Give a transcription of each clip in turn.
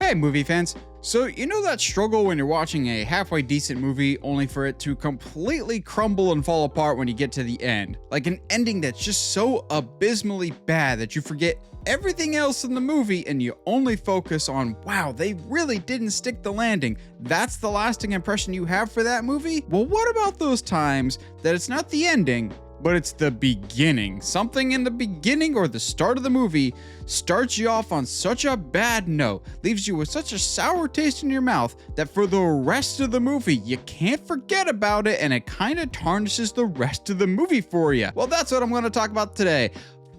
Hey movie fans, so you know that struggle when you're watching a halfway decent movie only for it to completely crumble and fall apart when you get to the end? Like an ending that's just so abysmally bad that you forget everything else in the movie and you only focus on, wow, they really didn't stick the landing. That's the lasting impression you have for that movie? Well, what about those times that it's not the ending, but it's the beginning? Something in the beginning or the start of the movie starts you off on such a bad note, leaves you with such a sour taste in your mouth that for the rest of the movie, you can't forget about it and it kind of tarnishes the rest of the movie for you. Well, that's what I'm going to talk about today.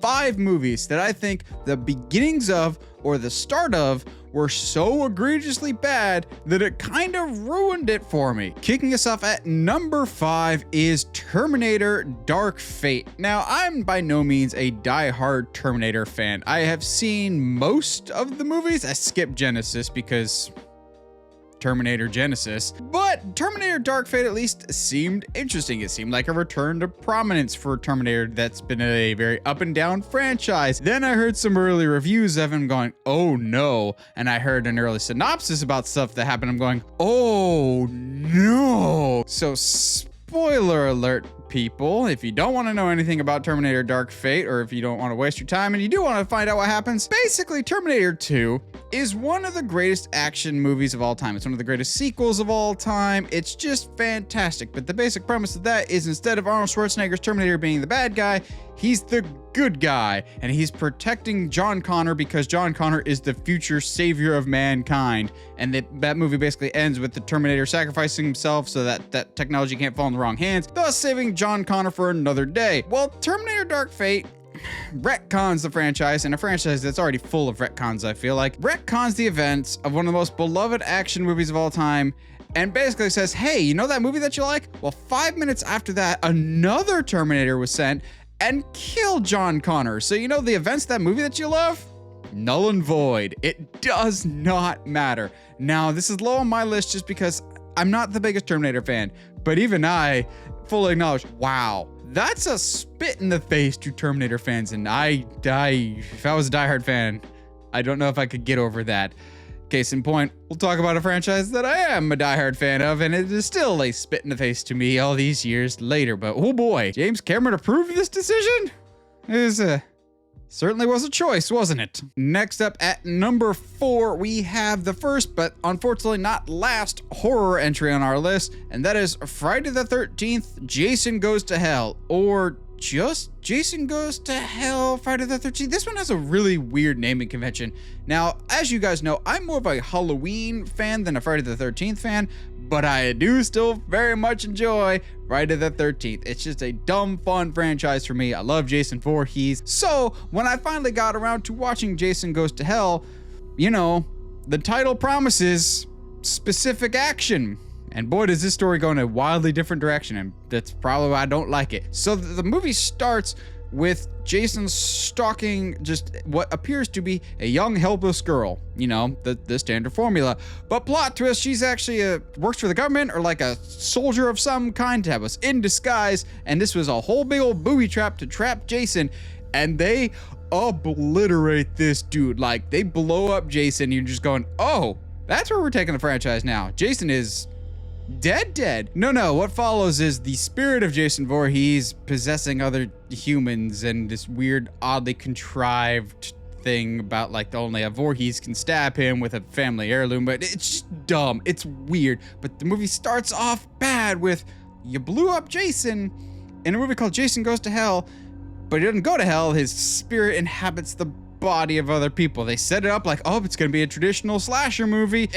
5 movies that I think the beginnings of or the start of were so egregiously bad that it kind of ruined it for me. Kicking us off at number 5 is Terminator Dark Fate. Now, I'm by no means a die-hard Terminator fan. I have seen most of the movies. I skipped Genesis because Terminator Genesis, but Terminator Dark Fate at least seemed interesting. It seemed like a return to prominence for Terminator that's been a very up and down franchise. Then I heard some early reviews of him going, oh no, and I heard an early synopsis about stuff that happened. I'm going, oh no. So spoiler alert, people, if you don't want to know anything about Terminator Dark Fate, or if you don't want to waste your time and you do want to find out what happens, basically Terminator 2 is one of the greatest action movies of all time. It's one of the greatest sequels of all time. It's just fantastic. But the basic premise of that is instead of Arnold Schwarzenegger's Terminator being the bad guy, he's the good guy, and he's protecting John Connor because John Connor is the future savior of mankind. And that movie basically ends with the Terminator sacrificing himself so that technology can't fall in the wrong hands, thus saving John Connor for another day. Well, Terminator Dark Fate retcons the franchise, and a franchise that's already full of retcons, I feel like. Retcons the events of one of the most beloved action movies of all time, and basically says, hey, you know that movie that you like? Well, 5 minutes after that, another Terminator was sent and killed John Connor. So you know the events of that movie that you love? Null and void. It does not matter. Now, this is low on my list just because I'm not the biggest Terminator fan, but even I fully acknowledge, wow, that's a spit in the face to Terminator fans. And if I was a diehard fan, I don't know if I could get over that. Case in point, we'll talk about a franchise that I am a diehard fan of, and it is still a spit in the face to me all these years later. But oh boy, James Cameron approved this decision? Certainly was a choice, wasn't it? Next up at number 4, we have the first, but unfortunately not last, horror entry on our list, and that is Friday the 13th, Jason Goes to Hell, or just Jason Goes to Hell, Friday the 13th. This one has a really weird naming convention. Now, as you guys know, I'm more of a Halloween fan than a Friday the 13th fan, but I do still very much enjoy Friday the 13th. It's just a dumb, fun franchise for me. I love Jason Voorhees. So when I finally got around to watching Jason Goes to Hell, you know, the title promises specific action. And boy, does this story go in a wildly different direction, and that's probably why I don't like it. So the movie starts with Jason stalking just what appears to be a young, helpless girl. You know, the standard formula. But plot twist, she's actually works for the government or like a soldier of some kind that was in disguise, and this was a whole big old booby trap to trap Jason, and they obliterate this dude. Like, they blow up Jason, you're just going, oh, that's where we're taking the franchise now. Jason is dead. No, what follows is the spirit of Jason Voorhees possessing other humans and this weird, oddly contrived thing about like only a Voorhees can stab him with a family heirloom, but it's just dumb. It's weird. But the movie starts off bad with, you blew up Jason in a movie called Jason Goes to Hell, but he doesn't go to hell. His spirit inhabits the body of other people. They set it up like, oh, it's gonna be a traditional slasher movie.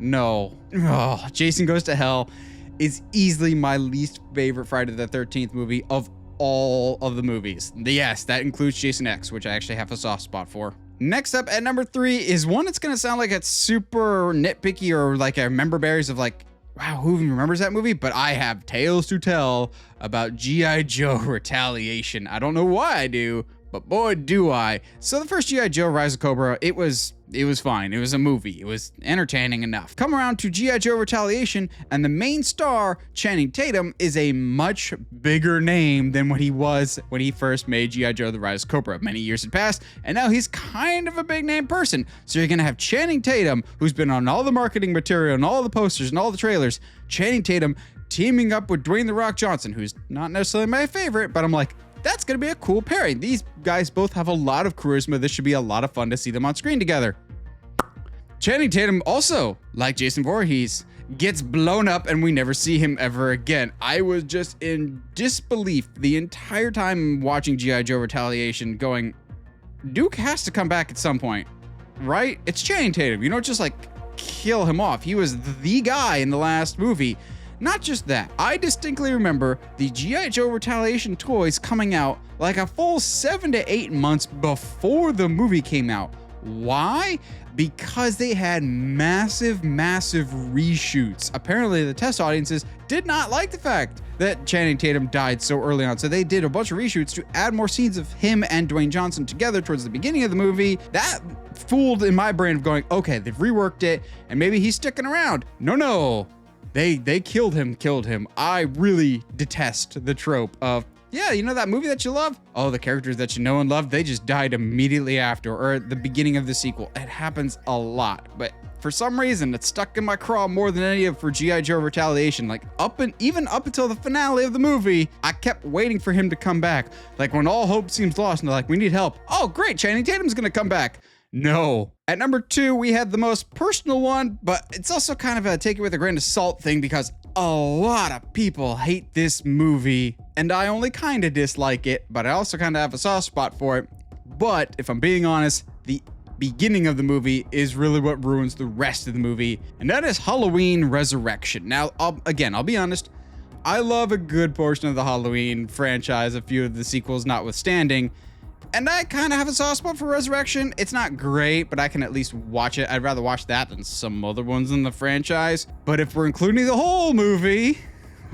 No. Oh, Jason Goes to Hell is easily my least favorite Friday the 13th movie of all of the movies. Yes, that includes Jason X, which I actually have a soft spot for. Next up at number 3 is one that's gonna sound like it's super nitpicky or like I remember berries of like, wow, who even remembers that movie? But I have tales to tell about G.I. Joe Retaliation. I don't know why I do, but boy, do I. So the first G.I. Joe Rise of Cobra, it was It was fine. It was a movie. It was entertaining enough. Come around to G.I. Joe Retaliation, and the main star, Channing Tatum, is a much bigger name than what he was when he first made G.I. Joe The Rise of Cobra. Many years had passed, and now he's kind of a big name person. So you're going to have Channing Tatum, who's been on all the marketing material and all the posters and all the trailers, Channing Tatum teaming up with Dwayne The Rock Johnson, who's not necessarily my favorite, but I'm like, that's going to be a cool pairing. These guys both have a lot of charisma. This should be a lot of fun to see them on screen together. Channing Tatum also, like Jason Voorhees, gets blown up and we never see him ever again. I was just in disbelief the entire time watching G.I. Joe Retaliation going, Duke has to come back at some point, right? It's Channing Tatum. You don't just like kill him off. He was the guy in the last movie. Not just that, I distinctly remember the G.I. Joe Retaliation toys coming out like a full 7 to 8 months before the movie came out. Why? Because they had massive reshoots. Apparently the test audiences did not like the fact that Channing Tatum died so early on, so they did a bunch of reshoots to add more scenes of him and Dwayne Johnson together towards the beginning of the movie. That fooled in my brain of going, okay, they've reworked it and maybe he's sticking around. No. They killed him. I really detest the trope of, yeah, you know that movie that you love? Oh, the characters that you know and love, they just died immediately after or at the beginning of the sequel. It happens a lot, but for some reason, it's stuck in my craw more than any of for G.I. Joe Retaliation. Like even up until the finale of the movie, I kept waiting for him to come back. Like when all hope seems lost and they're like, we need help. Oh, great, Channing Tatum's gonna come back. No. At number 2, we had the most personal one, but it's also kind of a take it with a grain of salt thing because a lot of people hate this movie, and I only kind of dislike it, but I also kind of have a soft spot for it. But if I'm being honest, the beginning of the movie is really what ruins the rest of the movie, and that is Halloween Resurrection. Now, I'll be honest, I love a good portion of the Halloween franchise, a few of the sequels notwithstanding, and I kind of have a soft spot for Resurrection. It's not great, but I can at least watch it. I'd rather watch that than some other ones in the franchise. But if we're including the whole movie,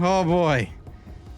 oh boy,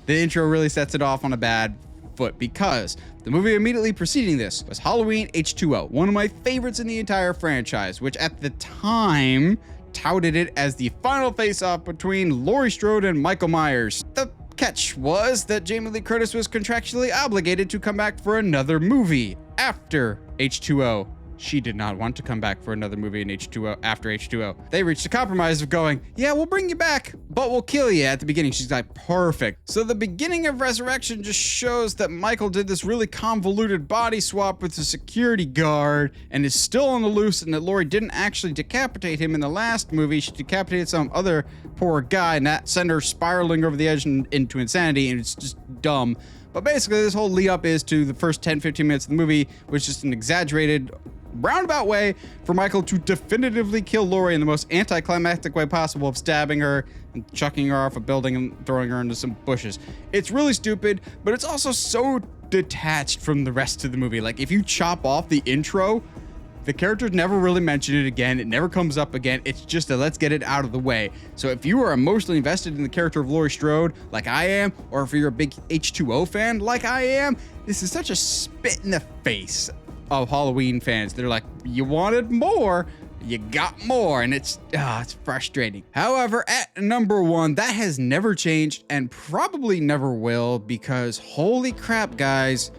the intro really sets it off on a bad foot because the movie immediately preceding this was Halloween H2O, one of my favorites in the entire franchise, which at the time touted it as the final face-off between Laurie Strode and Michael Myers. The catch was that Jamie Lee Curtis was contractually obligated to come back for another movie after H2O. She did not want to come back for another movie in H2O after H2O. They reached a compromise of going, yeah, we'll bring you back, but we'll kill you at the beginning. She's like, perfect. So the beginning of Resurrection just shows that Michael did this really convoluted body swap with the security guard and is still on the loose, and that Laurie didn't actually decapitate him in the last movie. She decapitated some other poor guy, and that sent her spiraling over the edge into insanity, and it's just dumb. But basically, this whole lead up is to the first 10-15 minutes of the movie, which is just an exaggerated roundabout way for Michael to definitively kill Laurie in the most anticlimactic way possible of stabbing her and chucking her off a building and throwing her into some bushes. It's really stupid, but it's also so detached from the rest of the movie. Like if you chop off the intro, the characters never really mention it again. It never comes up again. It's just a let's get it out of the way. So if you are emotionally invested in the character of Laurie Strode, like I am, or if you're a big H2O fan, like I am, this is such a spit in the face of Halloween fans. They're like, you wanted more, you got more, and it's frustrating. However, at number 1, that has never changed and probably never will, because holy crap, guys,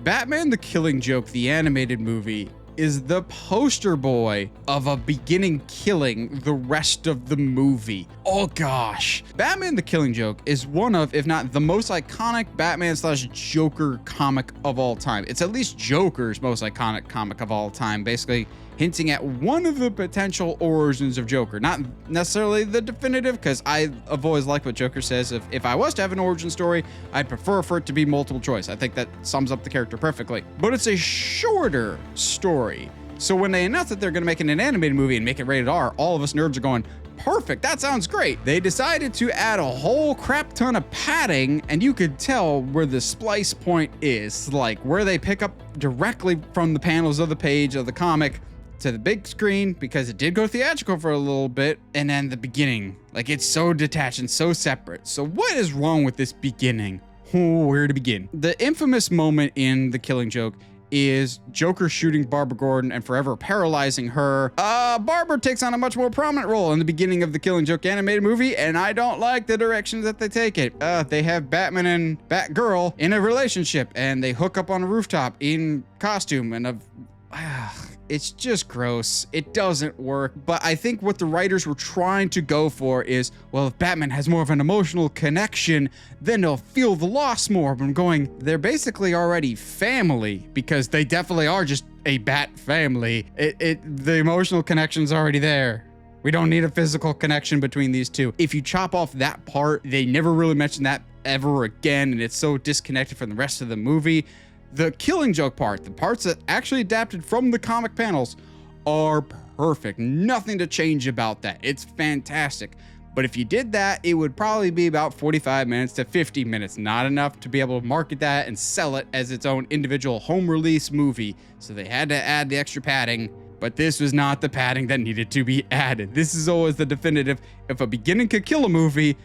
Batman the Killing Joke, the animated movie, is the poster boy of a beginning killing the rest of the movie. Oh gosh. Batman the Killing Joke is one of, if not the most iconic Batman/Joker comic of all time. It's at least Joker's most iconic comic of all time, basically hinting at one of the potential origins of Joker. Not necessarily the definitive, because I've always liked what Joker says. If I was to have an origin story, I'd prefer for it to be multiple choice. I think that sums up the character perfectly. But it's a shorter story. So when they announced that they're going to make an animated movie and make it rated R, all of us nerds are going, perfect, that sounds great. They decided to add a whole crap ton of padding, and you could tell where the splice point is, like where they pick up directly from the panels of the page of the comic to the big screen, because it did go theatrical for a little bit, and then the beginning. Like, it's so detached and so separate. So what is wrong with this beginning? Oh, where to begin? The infamous moment in The Killing Joke is Joker shooting Barbara Gordon and forever paralyzing her. Barbara takes on a much more prominent role in the beginning of the Killing Joke animated movie, and I don't like the direction that they take it. They have Batman and Batgirl in a relationship, and they hook up on a rooftop in costume, and it's just gross. It doesn't work. But I think what the writers were trying to go for is, well, if Batman has more of an emotional connection, then they'll feel the loss more. But I'm going, they're basically already family, because they definitely are just a Bat family. The emotional connection's already there. We don't need a physical connection between these two. If you chop off that part, they never really mention that ever again, and it's so disconnected from the rest of the movie. The Killing Joke part, the parts that actually adapted from the comic panels, are perfect. Nothing to change about that. It's fantastic. But if you did that, it would probably be about 45 minutes to 50 minutes. Not enough to be able to market that and sell it as its own individual home release movie. So they had to add the extra padding. But this was not the padding that needed to be added. This is always the definitive. If a beginning could kill a movie,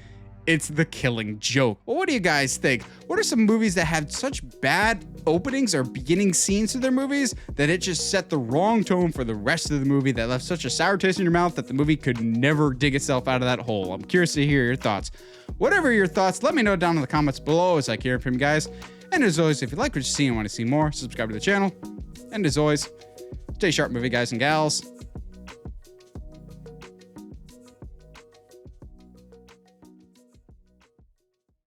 it's The Killing Joke. Well, what do you guys think? What are some movies that had such bad openings or beginning scenes to their movies that it just set the wrong tone for the rest of the movie, that left such a sour taste in your mouth that the movie could never dig itself out of that hole? I'm curious to hear your thoughts. Whatever your thoughts, let me know down in the comments below, as I like hearing from you guys. And as always, if you like what you see and want to see more, subscribe to the channel. And as always, stay sharp, movie guys and gals.